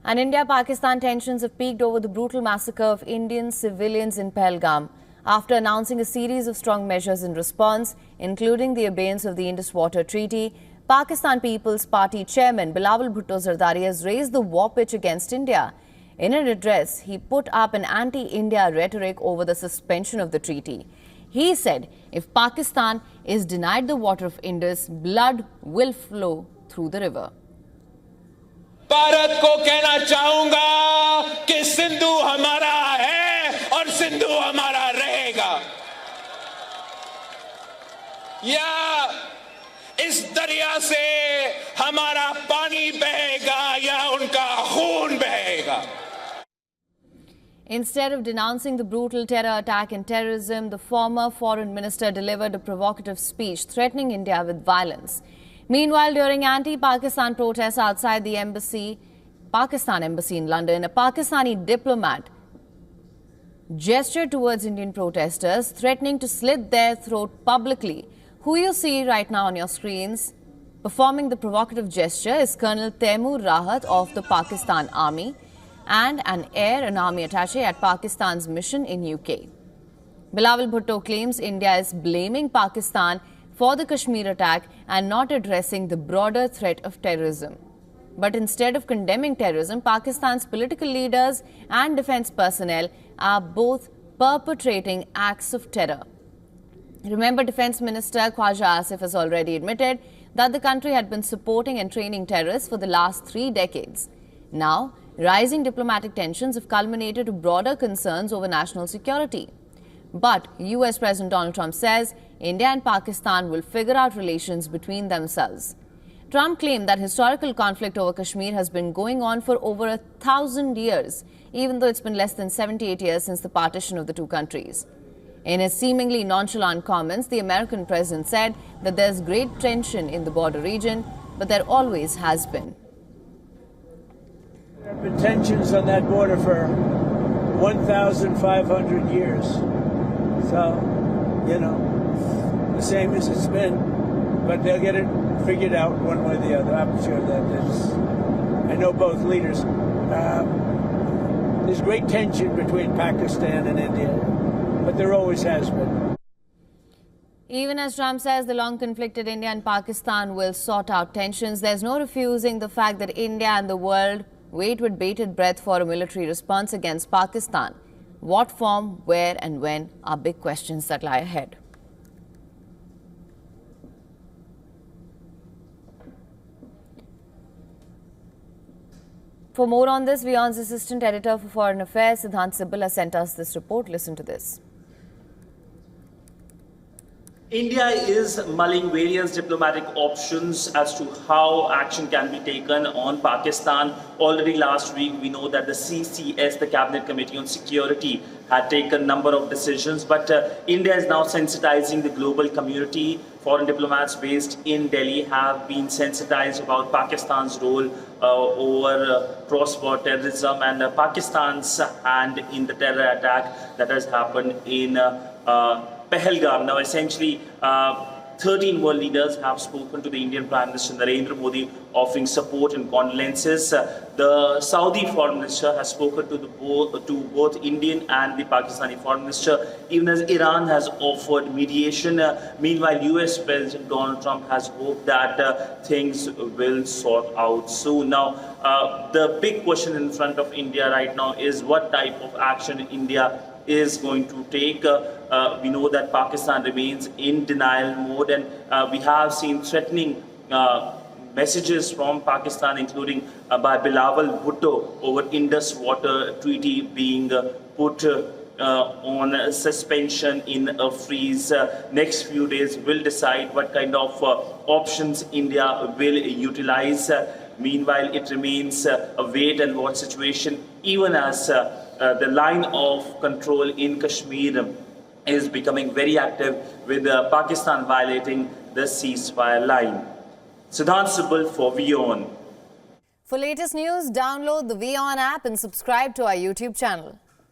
And India-Pakistan tensions have peaked over the brutal massacre of Indian civilians in Pahalgam. After announcing a series of strong measures in response, including the abeyance of the Indus Water Treaty, Pakistan People's Party chairman Bilawal Bhutto-Zardari has raised the war pitch against India. In an address, he put up an anti-India rhetoric over the suspension of the treaty. He said if Pakistan is denied the water of Indus, blood will flow through the river. Bharat को कहना चाहूंगा कि सिंधु हमारा है और सिंधु हमारा रहेगा। या इस दरिया से हमारा पानी बहेगा या उनका खून बहेगा। Instead of denouncing the brutal terror attack and terrorism, the former foreign minister delivered a provocative speech threatening India with violence. Meanwhile, during anti-Pakistan protests outside the Pakistan embassy in London, a Pakistani diplomat gestured towards Indian protesters, threatening to slit their throat publicly. Who you see right now on your screens performing the provocative gesture is Colonel Taimur Rahat of the Pakistan Army and an air and army attaché at Pakistan's mission in UK. Bilawal Bhutto claims India is blaming Pakistan for the Kashmir attack and not addressing the broader threat of terrorism. But instead of condemning terrorism, Pakistan's political leaders and defense personnel are both perpetrating acts of terror. Remember, Defense Minister Khwaja Asif has already admitted that the country had been supporting and training terrorists for the last 3 decades. Now, rising diplomatic tensions have culminated to broader concerns over national security. But US President Donald Trump says India and Pakistan will figure out relations between themselves. Trump claimed that historical conflict over Kashmir has been going on for over 1,000 years, even though it's been less than 78 years since the partition of the two countries. In his seemingly nonchalant comments, the American president said that there's great tension in the border region, but there always has been. There have been tensions on that border for 1,500 years. So, the same as it's been, but they'll get it figured out one way or the other. I'm sure that I know both leaders. There's great tension between Pakistan and India, but there always has been. Even as Trump says the long-conflicted India and Pakistan will sort out tensions, there's no refusing the fact that India and the world wait with bated breath for a military response against Pakistan. What form, where and when are big questions that lie ahead. For more on this, WION's Assistant Editor for Foreign Affairs, Siddhant Sibal, has sent us this report. Listen to this. India is mulling various diplomatic options as to how action can be taken on Pakistan. Already last week, we know that the CCS, the Cabinet Committee on Security, had taken a number of decisions. But India is now sensitizing the global community. Foreign diplomats based in Delhi have been sensitized about Pakistan's role over cross-border terrorism and Pakistan's hand in the terror attack that has happened in Pahalgam. Now, essentially, 13 world leaders have spoken to the Indian Prime Minister Narendra Modi, offering support and condolences. The Saudi Foreign Minister has spoken to both Indian and the Pakistani Foreign Minister, even as Iran has offered mediation. Meanwhile, US President Donald Trump has hoped that things will sort out soon. Now, the big question in front of India right now is what type of action India is going to take. We know that Pakistan remains in denial mode, and we have seen threatening messages from Pakistan, including by Bilawal Bhutto over Indus Water Treaty being put on suspension in a freeze. Next few days will decide what kind of options India will utilize. Meanwhile, it remains a wait and watch situation, even as the line of control in Kashmir is becoming very active, with Pakistan violating the ceasefire line. Siddhant Sibal for WION. For latest news, download the WION app and subscribe to our YouTube channel.